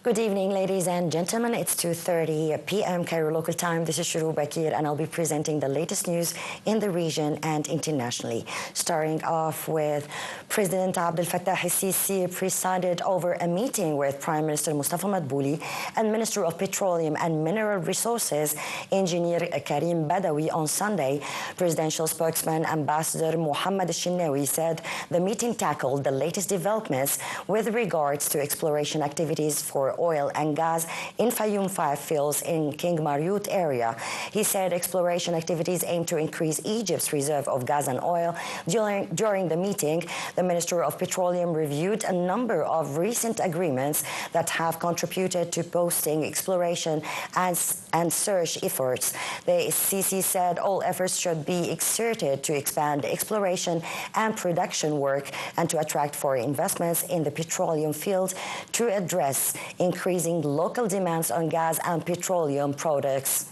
Good evening, ladies and gentlemen. It's 2:30 p.m. Cairo local time. This is Shuru Bakir, and I'll be presenting the latest news in the region and internationally. Starting off with President Fattah al-Sisi presided over a meeting with Prime Minister Mustafa Madbouli and Minister of Petroleum and Mineral Resources, Engineer Karim Badawi, on Sunday. Presidential spokesman Ambassador Mohammed al-Shinnawi said the meeting tackled the latest developments with regards to exploration activities for oil and gas in Fayoum 5 fields in King Mariut area. He said exploration activities aim to increase Egypt's reserve of gas and oil. During the meeting, the Minister of Petroleum reviewed a number of recent agreements that have contributed to boosting exploration and search efforts. The Sisi said all efforts should be exerted to expand exploration and production work and to attract foreign investments in the petroleum field to address increasing local demands on gas and petroleum products.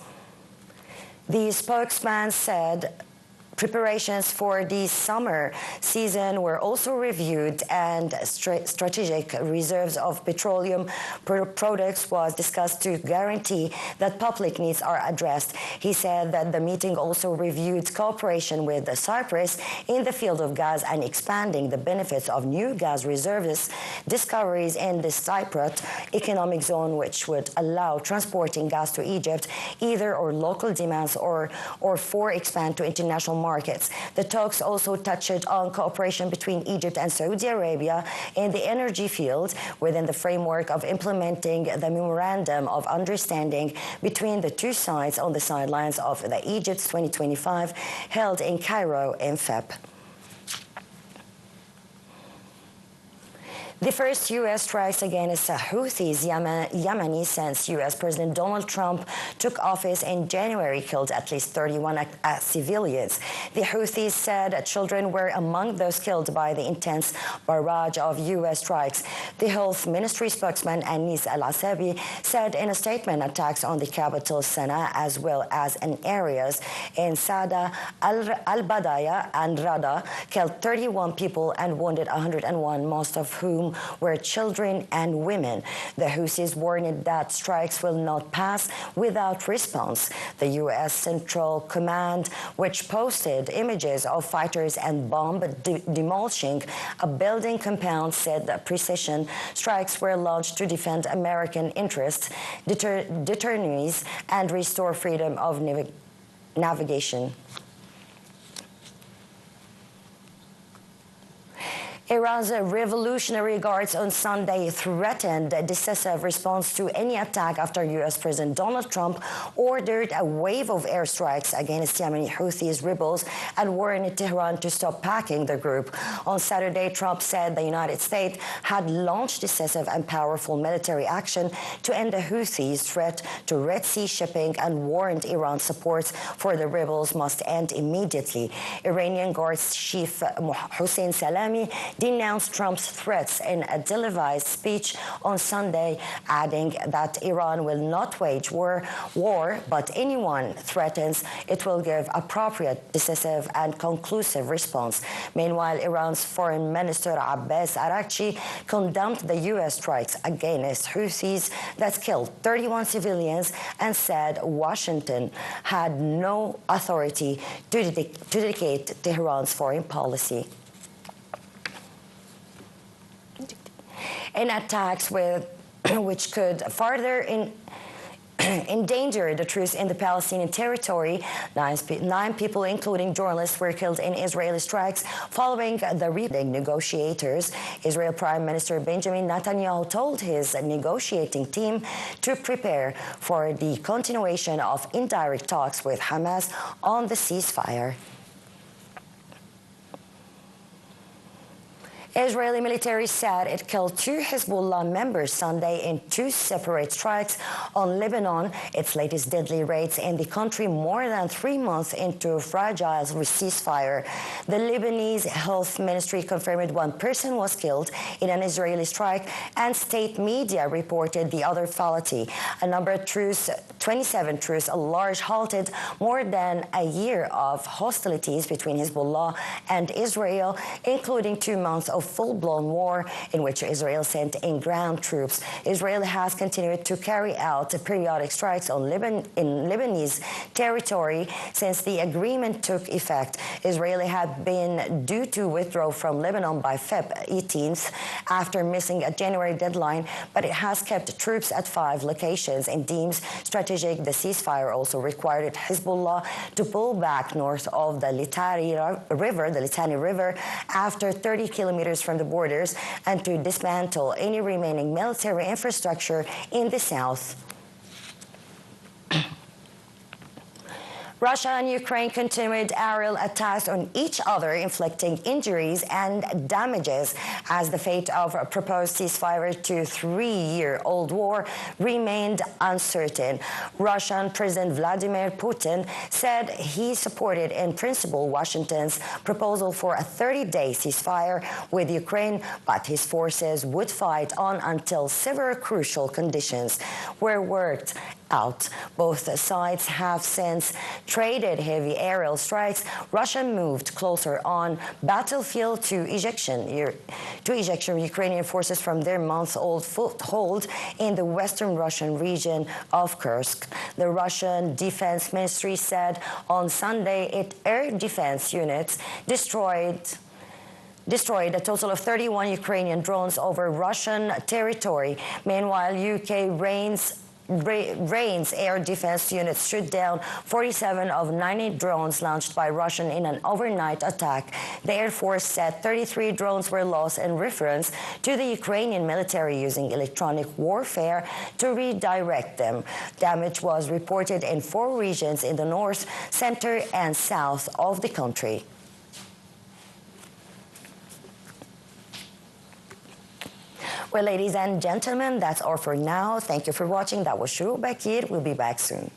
The spokesman said preparations for the summer season were also reviewed, and strategic reserves of petroleum products was discussed to guarantee that public needs are addressed. He said that the meeting also reviewed cooperation with Cyprus in the field of gas and expanding the benefits of new gas reserves discoveries in the Cypriot economic zone, which would allow transporting gas to Egypt either or local demands or for expand to international markets. The talks also touched on cooperation between Egypt and Saudi Arabia in the energy field within the framework of implementing the Memorandum of Understanding between the two sides on the sidelines of the Egypt's 2025 held in Cairo in February. The first U.S. strikes against Houthis Yemeni since U.S. President Donald Trump took office in January killed at least 31 civilians. The Houthis said children were among those killed by the intense barrage of U.S. strikes. The Health Ministry spokesman Anis Al-Asabi said in a statement attacks on the capital Sana'a as well as in areas in Sada, Al-Badaya and Rada killed 31 people and wounded 101, most of whom were children and women. The Houthis warned that strikes will not pass without response. The U.S. Central Command, which posted images of fighters and bomb demolishing a building compound, said that precision strikes were launched to defend American interests, deter enemies, and restore freedom of navigation. Iran's Revolutionary Guards on Sunday threatened a decisive response to any attack after U.S. President Donald Trump ordered a wave of airstrikes against Yemeni Houthis rebels and warned Tehran to stop backing the group. On Saturday, Trump said the United States had launched decisive and powerful military action to end the Houthis' threat to Red Sea shipping and warned Iran's support for the rebels must end immediately. Iranian Guards Chief Hossein Salami denounced Trump's threats in a televised speech on Sunday, adding that Iran will not wage war, but anyone threatens it will give appropriate, decisive, and conclusive response. Meanwhile, Iran's Foreign Minister Abbas Araghchi condemned the U.S. strikes against Houthis that killed 31 civilians and said Washington had no authority to dictate Tehran's foreign policy. In attacks which could further endanger the truce in the Palestinian territory, 9 people, including journalists, were killed in Israeli strikes following the rebuilding negotiators. Israel Prime Minister Benjamin Netanyahu told his negotiating team to prepare for the continuation of indirect talks with Hamas on the ceasefire. Israeli military said it killed 2 Hezbollah members Sunday in 2 separate strikes on Lebanon, its latest deadly raids in the country more than 3 months into a fragile ceasefire. The Lebanese Health Ministry confirmed 1 person was killed in an Israeli strike, and state media reported the other fatality. A number of truce, 27 truce, a large halted more than a year of hostilities between Hezbollah and Israel, including 2 months of of full-blown war in which Israel sent in ground troops. Israel has continued to carry out periodic strikes on Lebanese territory since the agreement took effect. Israel had been due to withdraw from Lebanon by February 18th after missing a January deadline, but it has kept troops at 5 locations and deems strategic. The ceasefire also required Hezbollah to pull back north of the Litani River after 30 kilometers from the borders and to dismantle any remaining military infrastructure in the south. Russia and Ukraine continued aerial attacks on each other, inflicting injuries and damages as the fate of a proposed ceasefire to 3-year-old war remained uncertain. Russian President Vladimir Putin said he supported in principle Washington's proposal for a 30-day ceasefire with Ukraine, but his forces would fight on until several crucial conditions were worked out. Both sides have since traded heavy aerial strikes. Russia moved closer on battlefield to ejection Ukrainian forces from their month-old foothold in the western Russian region of Kursk. The Russian Defense Ministry said on Sunday its air defense units destroyed a total of 31 Ukrainian drones over Russian territory. Meanwhile, UK Rain's air defense units shot down 47 of 90 drones launched by Russia in an overnight attack. The Air Force said 33 drones were lost in reference to the Ukrainian military using electronic warfare to redirect them. Damage was reported in 4 regions in the north, center, and south of the country. Well, ladies and gentlemen, that's all for now. Thank you for watching. That was Shuru Bakir. We'll be back soon.